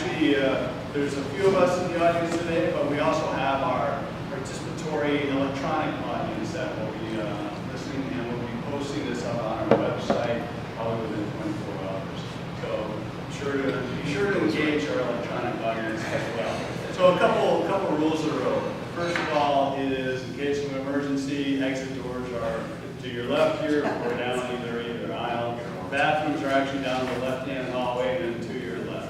actually, there's a few of us in the audience today, but we also have our participatory electronic audience that will be listening, and we'll be posting this up on our website probably within 24 hours. So be sure to engage our electronic audience as well. So a couple rules of the road. First of all is, in case of emergency, exit doors are to your left here or down either aisle. Bathrooms are actually down the left-hand hallway and to your left.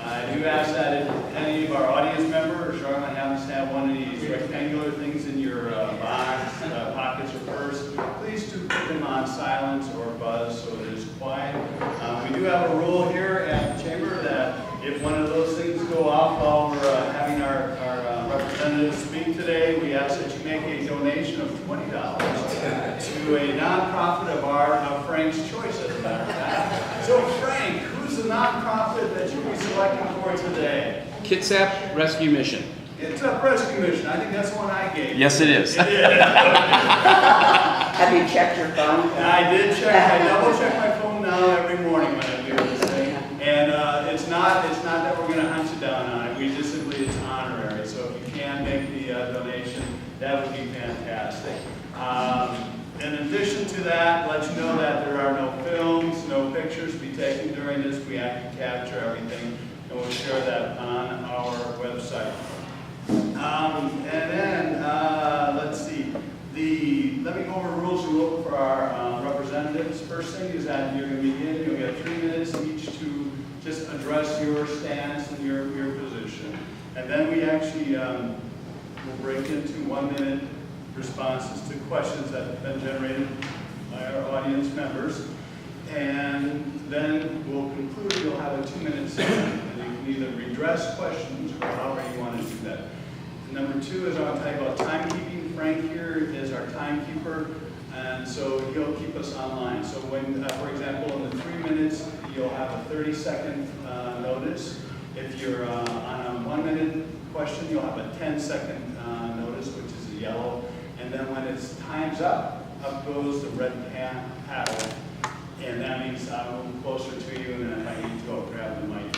I do ask that if any of our audience members, Charlotte happens to have one of these rectangular things in your box, pockets, or purse, please do put them on silence or buzz so it is quiet. We do have a rule here at the chamber that if one of those things go off while we're having our representatives speak today, we ask that you make a donation of $20 to a nonprofit of Frank's choice, as a matter of fact. So Frank, who's the nonprofit that you'll be selecting for today? Kitsap Rescue Mission. Kitsap Rescue Mission. I think that's the one I gave. Yes, it is. It is. Have you checked your phone? I did check. I double check my phone now every morning when I do this thing. And it's not that we're going to hunt you down on it. We just simply, it's honorary. So if you can make the donation, that would be fantastic. In addition to that, let you know that there are no films, no pictures to be taken during this. We have to capture everything, and we'll share that on our website. And then, let's see. Let me go over rules of rule for our representatives. First thing is that you're going to begin. You'll get 3 minutes each to just address your stance and your position. And then we actually will break into 1 minute responses to questions that have been generated by our audience members. And then we'll conclude. You'll have a 2 minute session, and you can either redress questions or however you want to do that. And number 2 is I'll tell you about timekeeping. Frank here is our timekeeper, and so he'll keep us online. So when, for example, in the 3 minutes, you'll have a 30-second notice. If you're on a 1 minute question, you'll have a 10-second notice, which is a yellow. And then when it's time's up goes the red paddle. And that means I'll move closer to you, and then if I need to, I'll grab the mic.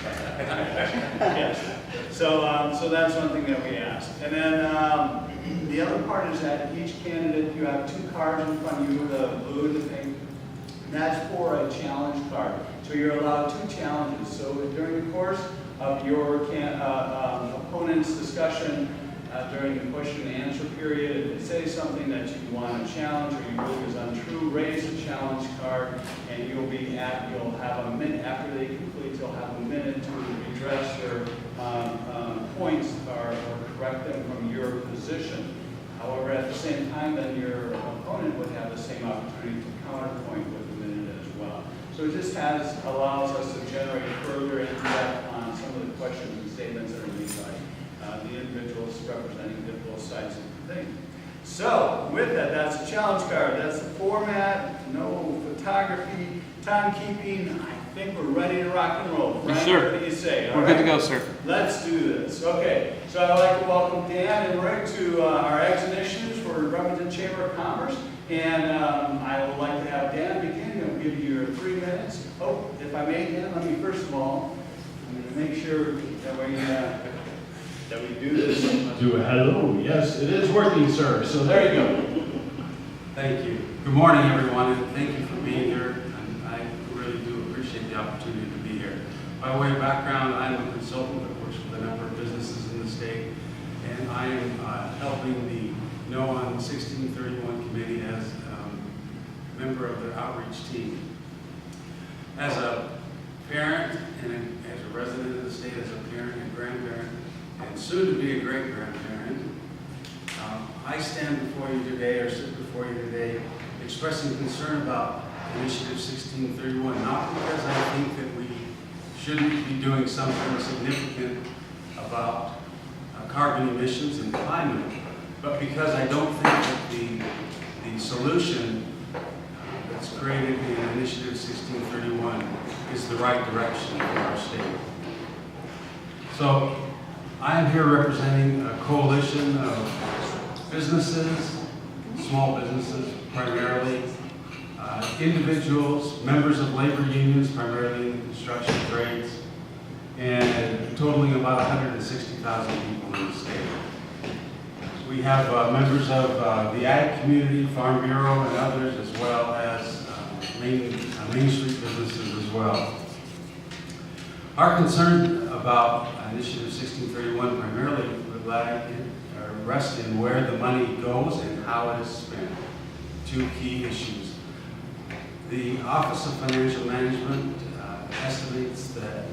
Yes. So that's one thing that we ask. And then the other part is that each candidate, you have 2 cards in front of you, the blue and the pink. And that's for a challenge card. So you're allowed 2 challenges. So during the course of your opponent's discussion, during the question and answer period, if they say something that you want to challenge or you believe is untrue, raise the challenge card, and you'll have a minute after they complete. You'll have a minute to redress their points or correct them from your position. However, at the same time, then your opponent would have the same opportunity to counterpoint with a minute as well. So it just allows us to generate further in-depth on some of the questions and statements that are made by the individuals representing both sides of the thing. So, with that, that's the challenge card. That's the format, no photography, timekeeping. I think we're ready to rock and roll. Frank, Yes, sir. what do you say? We're good to go, sir. Let's do this. Okay, so I'd like to welcome Dan and Rick to our exhibitions for Bremerton Chamber of Commerce. And I would like to have Dan begin. He'll give you your 3 minutes. Oh, if I may, Dan, let me first of all, I'm going to make sure that we do this. Do a hello. Yes, it is working, sir. So There you go. Thank you. Good morning, everyone, and thank you for being here. And I really do appreciate the opportunity to be here. By way of background, I'm a consultant that works with a number of businesses in the state, and I am helping the No on 1631 committee as a member of their outreach team. As a parent and as a resident of the state, as a parent and grandparent, and soon to be a great-grandparent, I stand before you today, or sit before you today, expressing concern about Initiative 1631, not because I think that we shouldn't be doing something significant about carbon emissions and climate, but because I don't think that the solution that's created in Initiative 1631 is the right direction for our state. So I am here representing a coalition of businesses, small businesses primarily, individuals, members of labor unions, primarily in the construction trades, and a total totaling about 160,000 people in the state. We have members of the Ag Community, Farm Bureau, and others, as well as Main Street businesses as well. Our concern about Initiative 1631 primarily rests in where the money goes and how it is spent. Two key issues. The Office of Financial Management estimates that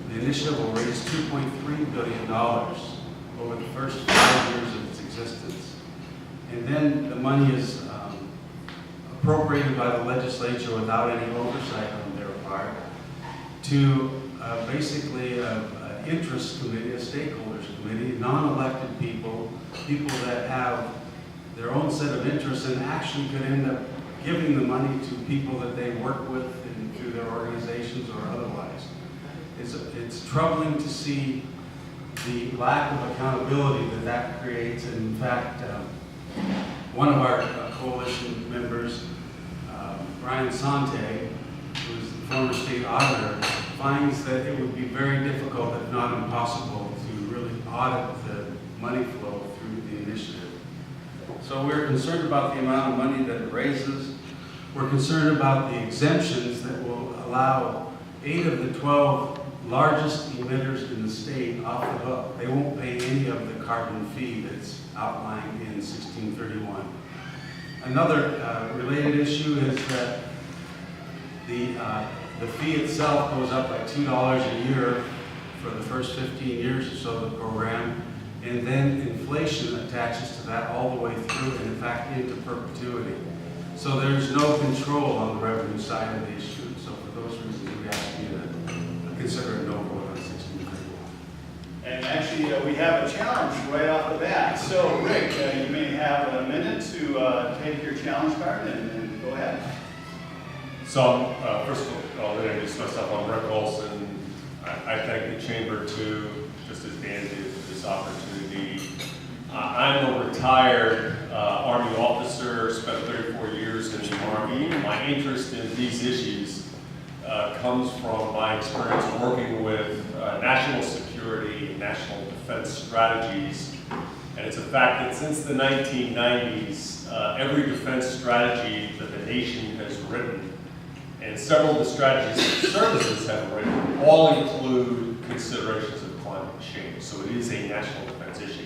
the initiative will raise $2.3 billion over the first 5 years of its existence. And then the money is appropriated by the legislature without any oversight on their part to basically an interest committee, a stakeholders committee, non-elected people, people that have their own set of interests and actually could end up giving the money to people that they work with and through their organizations or otherwise. It's troubling to see the lack of accountability that creates. And in fact, one of our coalition members, Brian Sante, who is the former state auditor, finds that it would be very difficult, if not impossible, to really audit the money flow through the initiative. So we're concerned about the amount of money that it raises. We're concerned about the exemptions that will allow 8 of the 12 largest emitters in the state off the hook. They won't pay any of the carbon fee that's outlined in 1631. Another related issue is that the fee itself goes up by $2 a year for the first 15 years or so of the program, and then inflation attaches to that all the way through, and in fact into perpetuity. So there's no control on the revenue side of the issue. So for those reasons, we ask you to consider a no vote on 1631. And actually, we have a challenge right off the bat. So, Rick, you may have a minute to take your challenge card and go ahead. So, first of all, I'll introduce myself. I'm Rick Olson. I thank the Chamber too, just as Dan did, for this opportunity. I'm a retired Army officer, spent 34 years in the Army. My interest in these issues comes from my experience working with national security and national defense strategies. And it's a fact that since the 1990s, every defense strategy that the nation has written, and several of the strategies that services have written, all include considerations of climate change. So it is a national defense issue.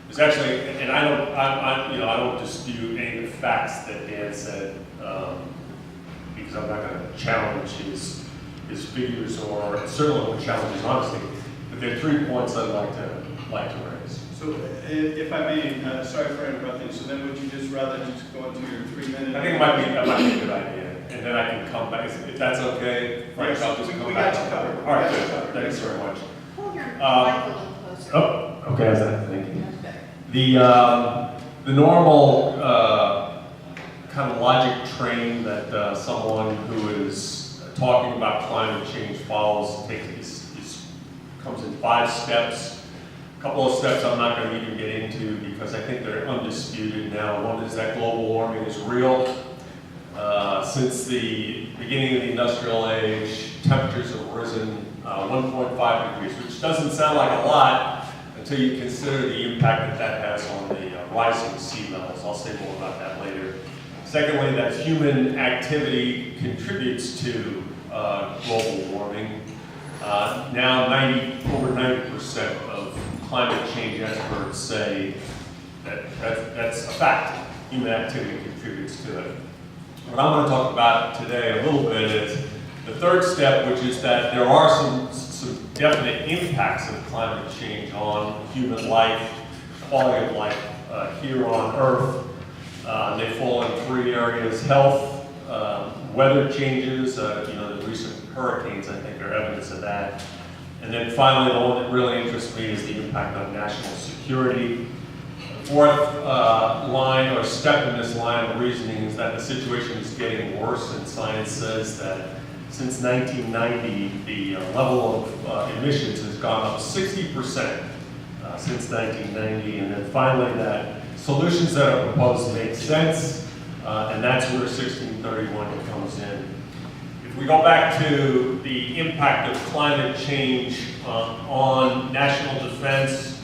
There's actually, and I don't dispute any of the facts that Dan said, because I'm not going to challenge his figures, or certainly won't challenge his honesty. But there are 3 points I'd like to raise. So, if I may, sorry for interrupting. So then, would you just rather just go into your 3-minute? I think that might be a good idea, and then I can come back if that's okay. Frank, Yes, I'll just come we back. got you covered. All right, We got you good. covered. Thanks very much. Hold your mic a little closer. Oh, okay, how's that? Thank you. That's better. The normal kind of logic train that someone who is talking about climate change follows comes in 5 steps. A couple of steps I'm not going to even get into because I think they're undisputed now. One is that global warming is real. Since the beginning of the industrial age, temperatures have risen 1.5 degrees, which doesn't sound like a lot until you consider the impact that has on the rising sea levels. I'll say more about that later. Secondly, that human activity contributes to global warming. Now over 90% of climate change experts say that's a fact. Human activity contributes to it. What I'm going to talk about today a little bit is the third step, which is that there are some definite impacts of climate change on human life, quality of life here on Earth. They fall in 3 areas: health, weather changes, the recent hurricanes, I think, are evidence of that. And then finally, the one that really interests me is the impact on national security. The 4th line or step in this line of reasoning is that the situation is getting worse, and science says that since 1990, the level of emissions has gone up 60% since 1990. And then finally, that solutions that are proposed make sense, and that's where 1631 comes in. If if we go back to the impact of climate change on national defense,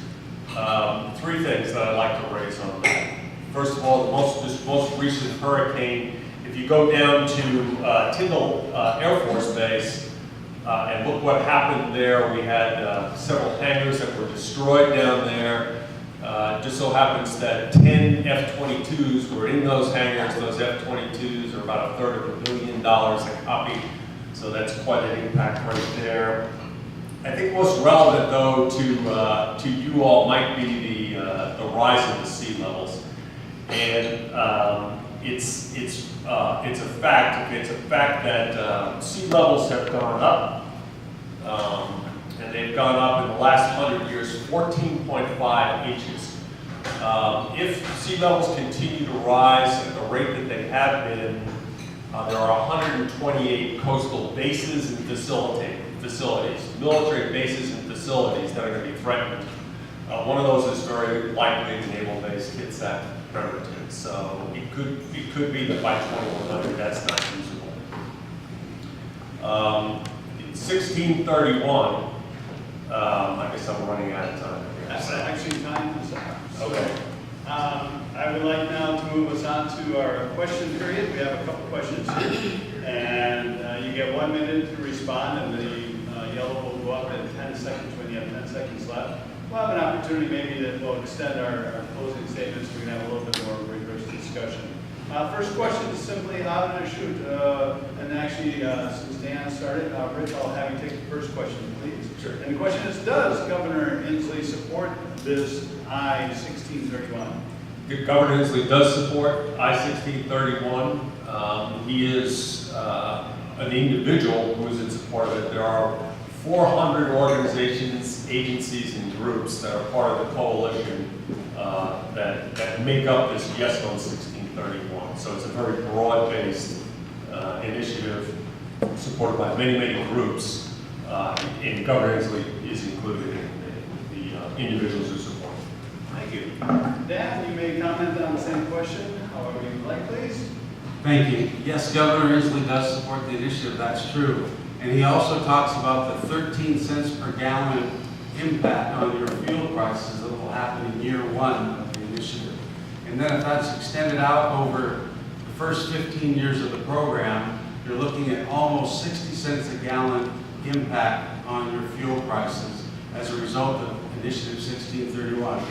three things that I'd like to raise on that. First of all, this most recent hurricane, if you go down to Tyndall Air Force Base and look what happened there, we had several hangars that were destroyed down there. Just so happens that 10 F-22s were in those hangars. Those F-22s are about $1/3 billion a copy, so that's quite an impact right there. I think most relevant, though, to you all might be the rise of the sea levels, and it's a fact. It's a fact that sea levels have gone up, and they've gone up in the last 100 years 14.5 inches. If sea levels continue to rise at the rate that they have been, there are 128 coastal bases and facilities, military bases and facilities that are going to be threatened. One of those is very likely the naval base Kitsap Bremerton. So it could be that by 2100 that's not usable. In 1631, I guess I'm running out of time. That's actually time is up. Okay. I would like now to move us on to our question period. We have a couple questions here, and you get 1 minute to respond, and the yellow will go up at 10 seconds when you have 10 seconds left. We'll have an opportunity maybe that will extend our closing statements. We can have a little bit more rigorous discussion. First question is simply out and shoot, and actually since Dan started, Rich, I'll have you take the first question, please. Sure. And the question is, does Governor Inslee support this I-1631? Governor Inslee does support I-1631. He is an individual who is in support of it. There are 400 organizations, agencies, and groups that are part of the coalition that make up this Yes on 1631. So it's a very broad-based initiative supported by many, many groups, and Governor Inslee is included in the individuals who support it. Thank you. Dan, you may comment on the same question, however you like, please. Thank you. Yes, Governor Inslee does support the initiative, that's true. And he also talks about the 13 cents per gallon impact on your fuel prices that will happen in year one of the initiative. And then if that's extended out over the first 15 years of the program, you're looking at almost 60 cents a gallon impact on your fuel prices as a result of Initiative 1631.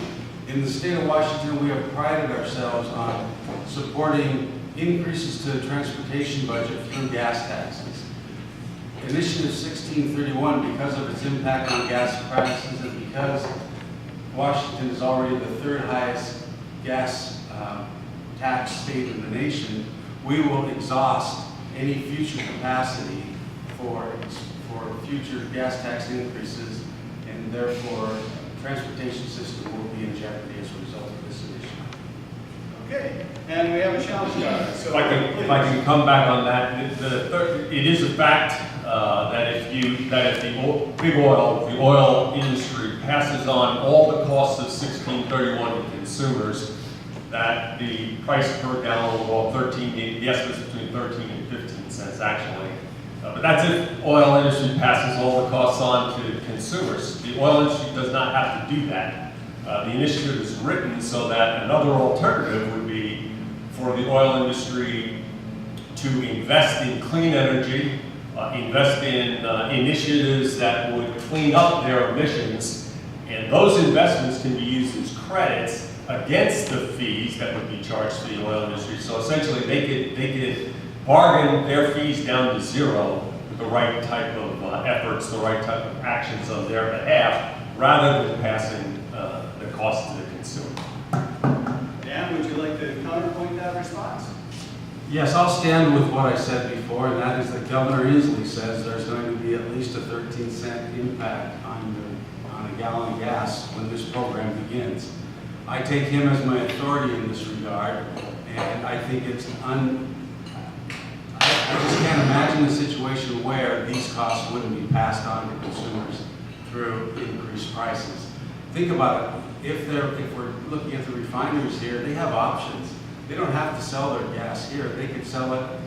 In the state of Washington, we have prided ourselves on supporting increases to the transportation budget through gas taxes. Initiative 1631, because of its impact on gas prices and because Washington is already the third highest gas tax state in the nation, we will exhaust any future capacity for future gas tax increases, and therefore the transportation system will be in jeopardy as a result of this initiative. Okay, and we have a challenge card. So If I can come back on that, it is a fact that if the big oil, the oil industry passes on all the costs of 1631 to consumers, that the price per gallon will go up 13, the estimate's between 13 and 15 cents actually. But that's if oil industry passes all the costs on to consumers. The oil industry does not have to do that. The initiative is written so that another alternative would be for the oil industry to invest in clean energy, invest in initiatives that would clean up their emissions, and those investments can be used as credits against the fees that would be charged to the oil industry. So essentially, they could bargain their fees down to zero with the right type of efforts, the right type of actions on their behalf, rather than passing the cost to the consumer. Dan, would you like to counterpoint that response? Yes, I'll stand with what I said before, and that is that Governor Inslee says there's going to be at least a 13-cent impact on a gallon of gas when this program begins. I take him as my authority in this regard, and I think it's I just can't imagine a situation where these costs wouldn't be passed on to consumers through increased prices. Think about it. If we're looking at the refineries here, they have options. They don't have to sell their gas here. They could sell it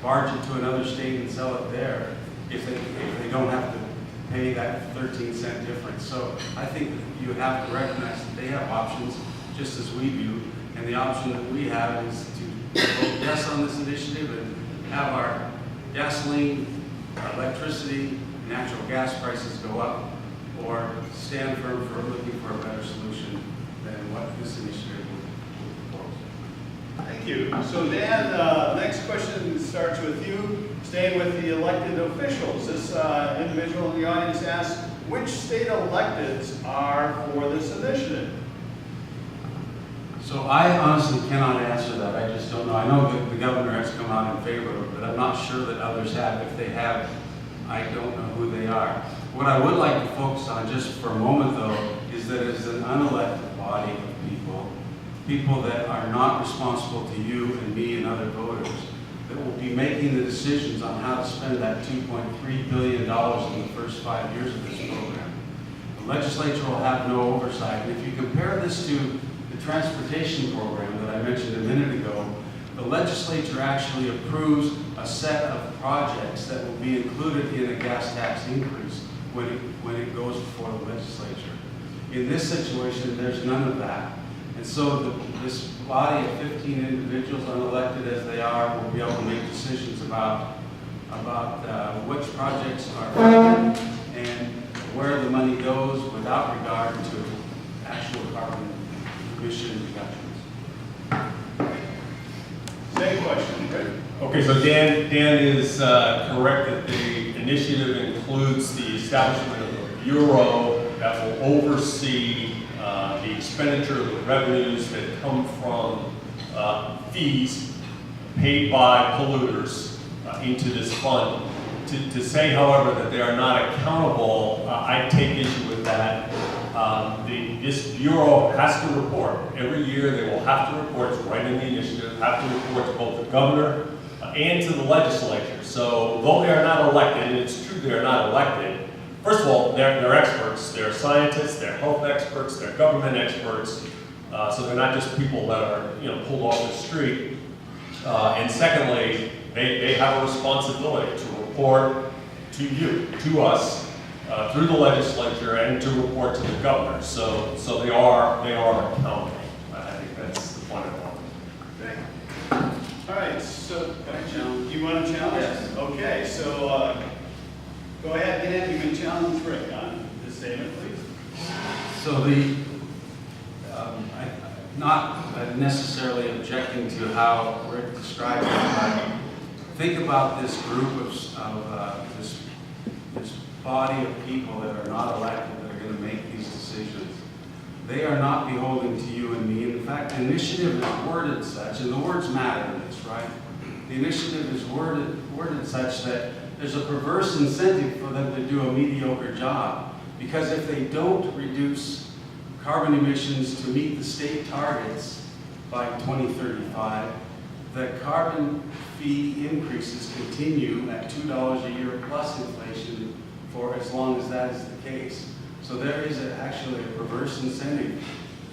barge it to another state and sell it there if they don't have to pay that 13-cent difference. So I think you have to recognize that they have options just as we do, and the option that we have is to vote yes on this initiative and have our gasoline, our electricity, natural gas prices go up, or stand firm for looking for a better solution than what this initiative would propose. Thank you. So Dan, next question starts with you, staying with the elected officials. This individual in the audience asks, which state electeds are for this initiative? So I honestly cannot answer that. I just don't know. I know that the governor has come out in favor of it, but I'm not sure that others have. If they have, I don't know who they are. What I would like to focus on just for a moment, though, is that as an unelected body of people that are not responsible to you and me and other voters, that will be making the decisions on how to spend that $2.3 billion in the first 5 years of this program. The legislature will have no oversight. And if you compare this to the transportation program that I mentioned a minute ago, the legislature actually approves a set of projects that will be included in a gas tax increase when it goes before the legislature. In this situation, there's none of that. And so this body of 15 individuals, unelected as they are, will be able to make decisions about which projects are funded and where the money goes without regard to actual carbon emission reductions. Same question, Rick. Okay, so Dan is correct that the initiative includes the establishment of a bureau that will oversee the expenditure of the revenues that come from fees paid by polluters into this fund. To say, however, that they are not accountable, I take issue with that. This bureau has to report. Every year they will have to report, it's right in the initiative, have to report to both the governor and to the legislature. So though they are not elected, and it's true they are not elected, first of all, they're experts. They're scientists, they're health experts, they're government experts. So they're not just people that are pulled off the street. And secondly, they have a responsibility to report to you, to us, through the legislature, and to report to the governor. So they are accountable. I think that's the point I want. Great. All right, so you want to challenge? Yes. Okay, so go ahead, Dan, you can challenge Rick on this statement, please. So I'm not necessarily objecting to how Rick described it, but think about this group of this body of people that are not elected that are going to make these decisions. They are not beholden to you and me. In fact, the initiative is worded such, and the words matter in this, right? The initiative is worded such that there's a perverse incentive for them to do a mediocre job. Because if they don't reduce carbon emissions to meet the state targets by 2035, the carbon fee increases continue at $2 a year plus inflation for as long as that is the case. So there is actually a perverse incentive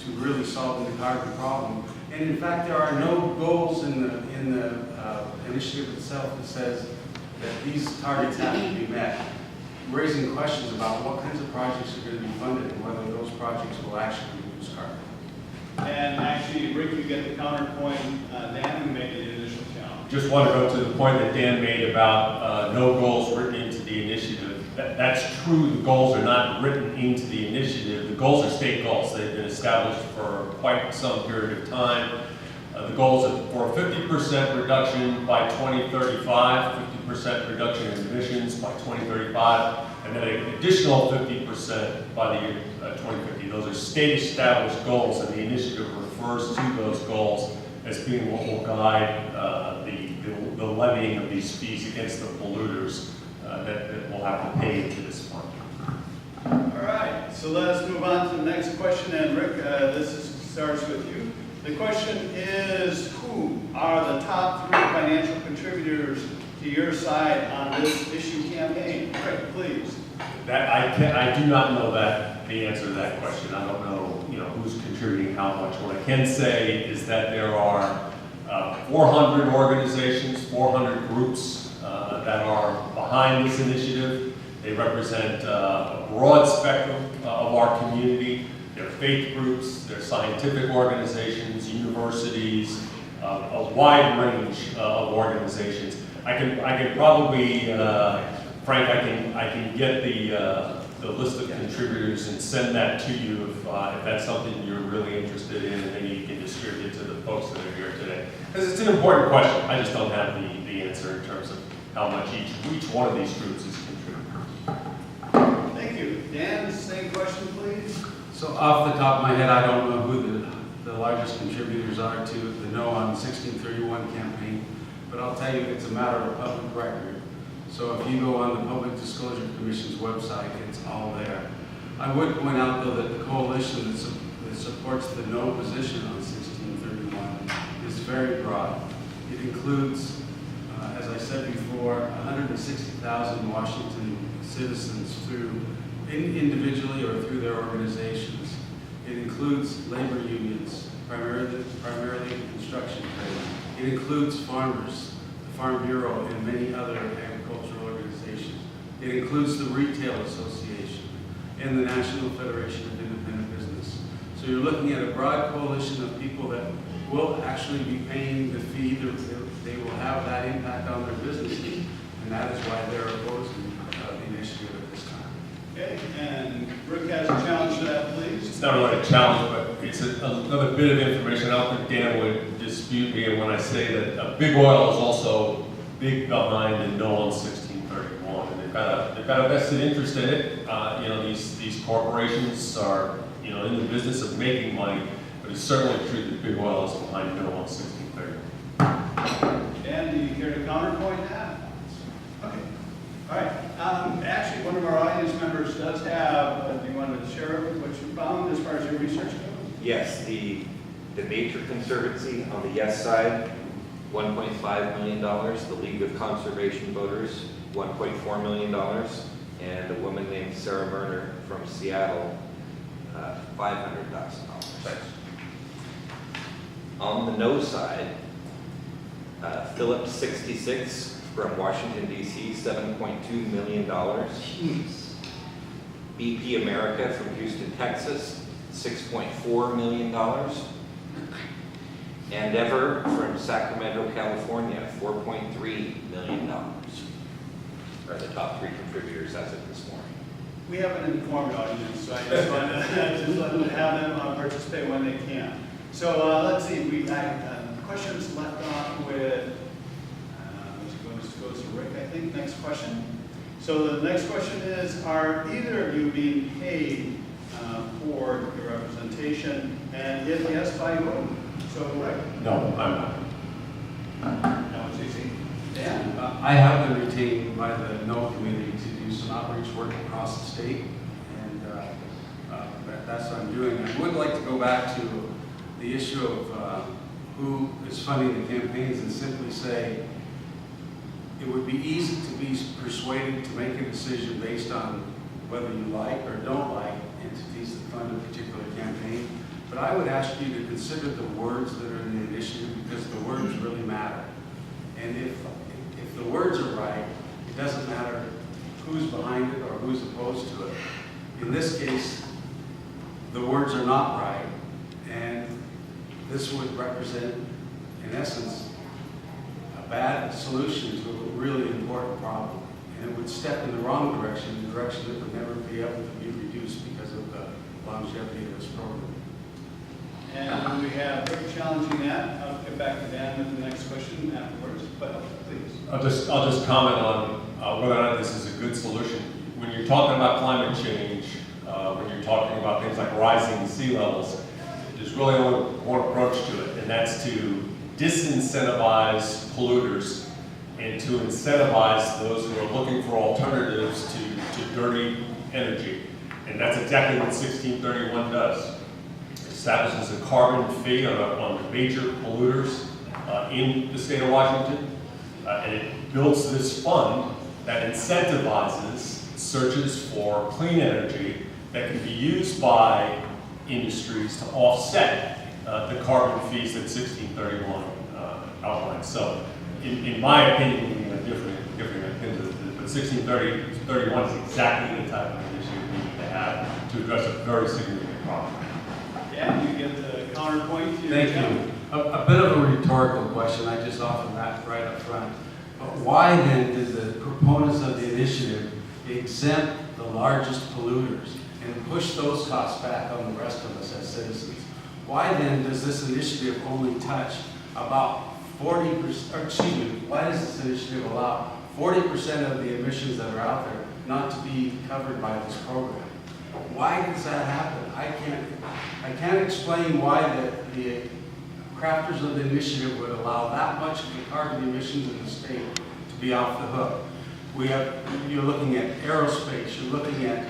to really solving the carbon problem. And in fact, there are no goals in the initiative itself that says that these targets have to be met, raising questions about what kinds of projects are going to be funded and whether those projects will actually reduce carbon. And actually, Rick, you get the counterpoint, Dan, who made the initial challenge. Just want to go to the point that Dan made about no goals written into the initiative. That's true, the goals are not written into the initiative. The goals are state goals. They've been established for quite some period of time. The goals are for a 50% reduction by 2035, 50% reduction in emissions by 2035, and then an additional 50% by the year 2050. Those are state-established goals, and the initiative refers to those goals as being what will guide the levying of these fees against the polluters that will have to pay into this fund. All right, so let us move on to the next question. And Rick, starts with you. The question is, who are the top 3 financial contributors to your side on this issue campaign? Rick, please. That I do not know the answer to that question. I don't know, who's contributing how much. What I can say is that there are 400 organizations, 400 groups that are behind this initiative. They represent a broad spectrum of our community. They're faith groups, they're scientific organizations, universities, a wide range of organizations. I can probably, Frank, I can get the list of contributors and send that to you if that's something you're really interested in, and maybe you can distribute to the folks that are here today. Because it's an important question. I just don't have the answer in terms of how much each one of these groups is contributing. Thank you. Dan, same question, please. So off the top of my head, I don't know who the largest contributors are to the No on 1631 campaign, but I'll tell you it's a matter of public record. So if you go on the Public Disclosure Commission's website, it's all there. I would point out, though, that the coalition that supports the no position on 1631 is very broad. It includes, as I said before, 160,000 Washington citizens individually or through their organizations. It includes labor unions, primarily the construction trade. It includes farmers, the Farm Bureau, and many other agricultural organizations. It includes the Retail Association and the National Federation of Independent Business. So you're looking at a broad coalition of people that will actually be paying the fee. They will have that impact on their businesses, and that is why they're opposing the initiative at this time. Okay, and Rick has a challenge to that, please. It's not really a challenge, but it's another bit of information. I don't think Dan would dispute me when I say that Big Oil is also big behind the No on 1631, and they've got a vested interest in it. These corporations are in the business of making money, but it's certainly true that Big Oil is behind No on 1631. Dan, do you care to counterpoint that? Okay. All right. Actually, one of our audience members does have, do you want to share what you found as far as your research goes? Yes, the Nature Conservancy on the yes side, $1.5 million. The League of Conservation Voters, $1.4 million. And a woman named Sarah Merner from Seattle, $500,000. On the no side, Phillips 66 from Washington, D.C., $7.2 million. Jeez. BP America from Houston, Texas, $6.4 million. Endeavor from Sacramento, California, $4.3 million. Are the top three contributors as of this morning. We have an informed audience, so I just want to have them participate when they can. So let's see, we have questions left off with, this goes to Rick, I think, next question. So the next question is, are either of you being paid for your representation, and if yes, by whom? So Rick? No, I'm not. That was easy. Dan? I have been retained by the No community to do some outreach work across the state, and that's what I'm doing. I would like to go back to the issue of who is funding the campaigns and simply say it would be easy to be persuaded to make a decision based on whether you like or don't like entities that fund a particular campaign. But I would ask you to consider the words that are in the initiative, because the words really matter. And if the words are right, it doesn't matter who's behind it or who's opposed to it. In this case, the words are not right, and this would represent, in essence, a bad solution to a really important problem. And it would step in the wrong direction, the direction that would never be able to be reduced because of the longevity of this program. And we have Rick challenging that. I'll get back to Dan with the next question afterwards, but please. I'll just comment on whether or not this is a good solution. When you're talking about climate change, when you're talking about things like rising sea levels, there's really only one approach to it, and that's to disincentivize polluters and to incentivize those who are looking for alternatives to dirty energy. And that's exactly what 1631 does. It establishes a carbon fee on the major polluters in the state of Washington, and it builds this fund that incentivizes searches for clean energy that can be used by industries to offset the carbon fees that 1631 outlined. So, in my opinion, we have different opinions, but 1631 is exactly the type of initiative we need to have to address a very significant problem. Dan, you get the counterpoint to your Thank you. A bit of a rhetorical question, I just offer that right up front. But why then did the proponents of the initiative exempt the largest polluters and push those costs back on the rest of us as citizens? Why then does this initiative only touch about 40%, or excuse me, why does this initiative allow 40% of the emissions that are out there not to be covered by this program? Why does that happen? I can't explain why the crafters of the initiative would allow that much of the carbon emissions in the state to be off the hook. You're looking at aerospace, you're looking at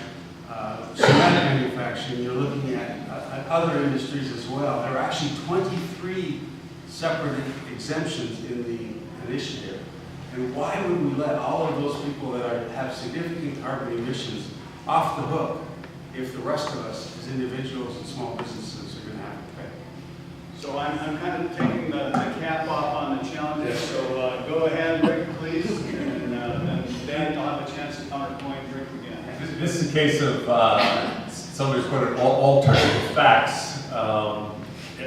cement manufacturing, you're looking at other industries as well. There are actually 23 separate exemptions in the initiative. And why would we let all of those people that have significant carbon emissions off the hook if the rest of us as individuals and small businesses are going to have to pay? So I'm kind of taking the cap off on the challenges, so go ahead, Rick, please, and then Dan will have a chance to counterpoint Rick again. This is a case of somebody's put an alternative facts.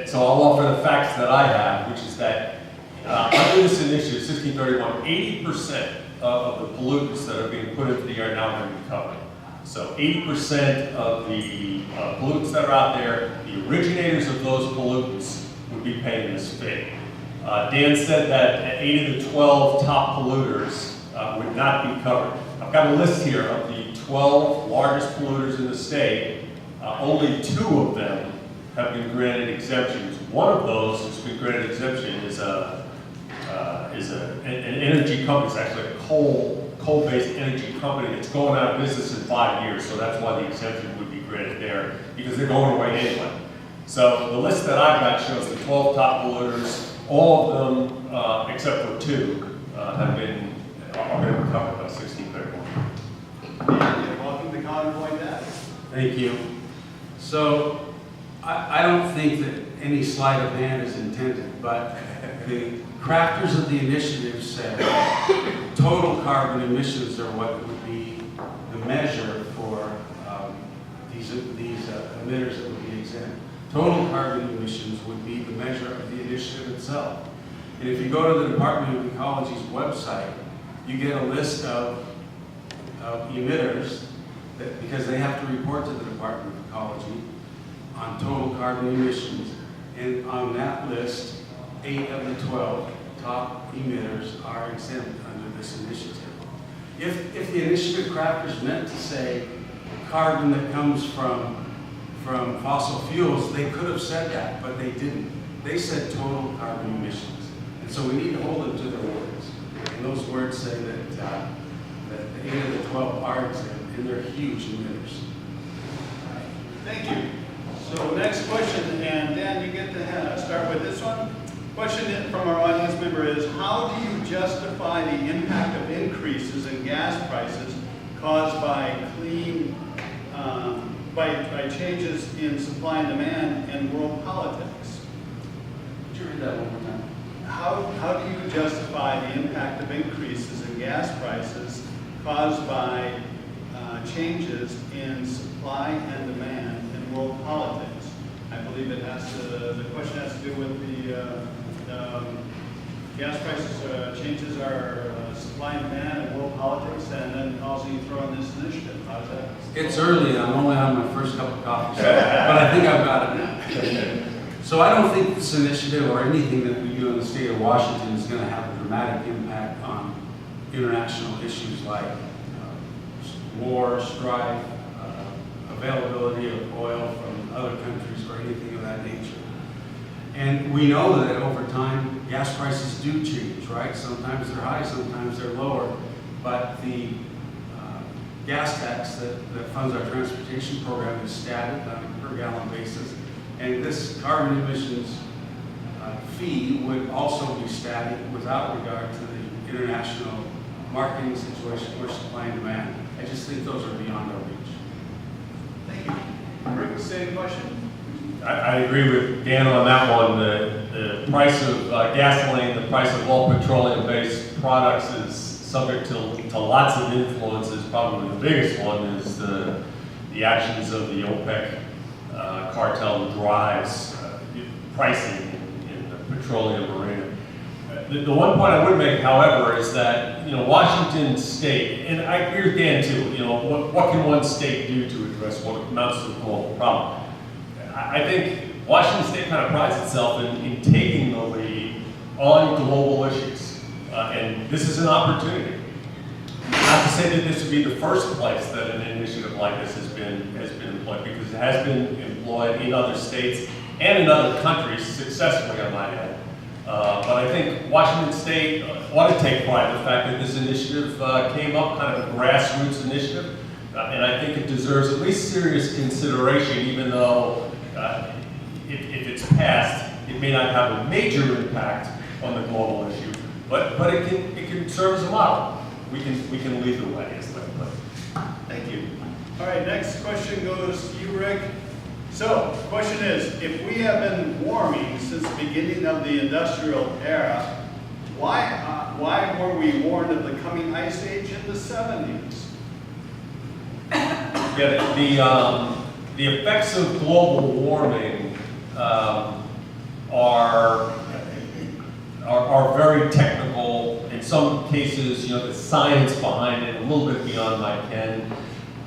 So I'll offer the facts that I have, which is that under this initiative, 1631, 80% of the pollutants that are being put into the air now are going to be covered. So 80% of the pollutants that are out there, the originators of those pollutants would be paying this fee. Dan said that 8 of the 12 top polluters would not be covered. I've got a list here of the 12 largest polluters in the state. Only 2 of them have been granted exemptions. One of those who's been granted exemption is an energy company. It's actually a coal-based energy company that's going out of business in 5 years. So that's why the exemption would be granted there, because they're going away anyway. So the list that I've got shows the 12 top polluters. All of them, except for 2, are going to be covered by 1631. Dan, you're welcome to counterpoint that. Thank you. So I don't think that any sleight of hand is intended, but the crafters of the initiative said total carbon emissions are what would be the measure for these emitters that would be exempt. Total carbon emissions would be the measure of the initiative itself. And if you go to the Department of Ecology's website, you get a list of emitters that, because they have to report to the Department of Ecology on total carbon emissions. And on that list, 8 of the 12 top emitters are exempt under this initiative. If the initiative crafters meant to say carbon that comes from fossil fuels, they could have said that, but they didn't. They said total carbon emissions. And so we need to hold them to their words. And those words say that 8 of the 12 are exempt, and they're huge emitters. Thank you. So next question, and Dan, you get to start with this one. Question from our audience member is, how do you justify the impact of increases in gas prices caused by by changes in supply and demand and world politics? Could you read that one more time? How do you justify the impact of increases in gas prices caused by changes in supply and demand and world politics? I believe it has to, the question has to do with the gas prices changes our supply and demand and world politics, and then also you throw in this initiative. How's that? It's early, I'm only on my first cup of coffee, but I think I've got it now. So I don't think this initiative or anything that we do in the state of Washington is going to have a dramatic impact on international issues like war, strife, availability of oil from other countries or anything of that nature. And we know that over time, gas prices do change, right? Sometimes they're high, sometimes they're lower. But the gas tax that funds our transportation program is static on a per gallon basis. And this carbon emissions fee would also be static without regard to the international marketing situation or supply and demand. I just think those are beyond our reach. Thank you. Rick, same question. I agree with Dan on that one. The the price of gasoline, the price of all petroleum-based products is subject to lots of influences. Probably the biggest one is the actions of the OPEC cartel drives pricing in the petroleum arena. The one point I would make, however, is that, Washington State, and I agree with Dan too, what can one state do to address what amounts to a global problem? I think Washington State kind of prides itself in taking the lead on global issues. And this is an opportunity. Not to say that this would be the first place that an initiative like this has been employed, because it has been employed in other states and in other countries successfully, I might add. But I think Washington State ought to take pride in the fact that this initiative came up, kind of a grassroots initiative, and I think it deserves at least serious consideration, even though if it's passed, it may not have a major impact on the global issue, but it can serve as a model. We can lead the way, as I put it. Thank you. All right, next question goes to you, Rick. So, the question is, if we have been warming since the beginning of the industrial era, why were we warned of the coming ice age in the 70s? Yeah, the effects of global warming are very technical. In some cases, the science behind it a little bit beyond my ken.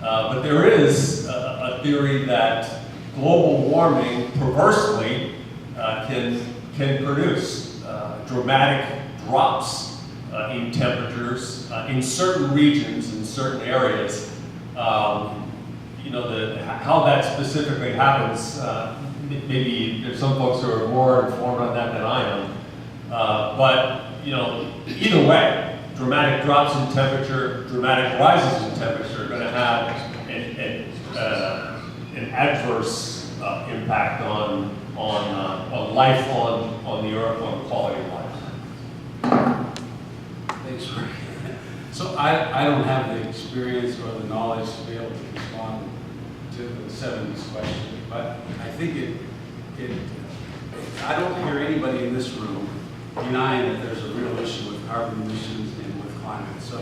But there is a theory that global warming, perversely, can produce dramatic drops in temperatures in certain regions, in certain areas. How that specifically happens, maybe there's some folks who are more informed on that than I am. But either way, dramatic drops in temperature, dramatic rises in temperature are going to have an adverse impact on life on the Earth, on quality of life. Thanks, Rick. So I don't have the experience or the knowledge to be able to respond to the 70s question, but I think I don't hear anybody in this room denying that there's a real issue with carbon emissions and with climate. So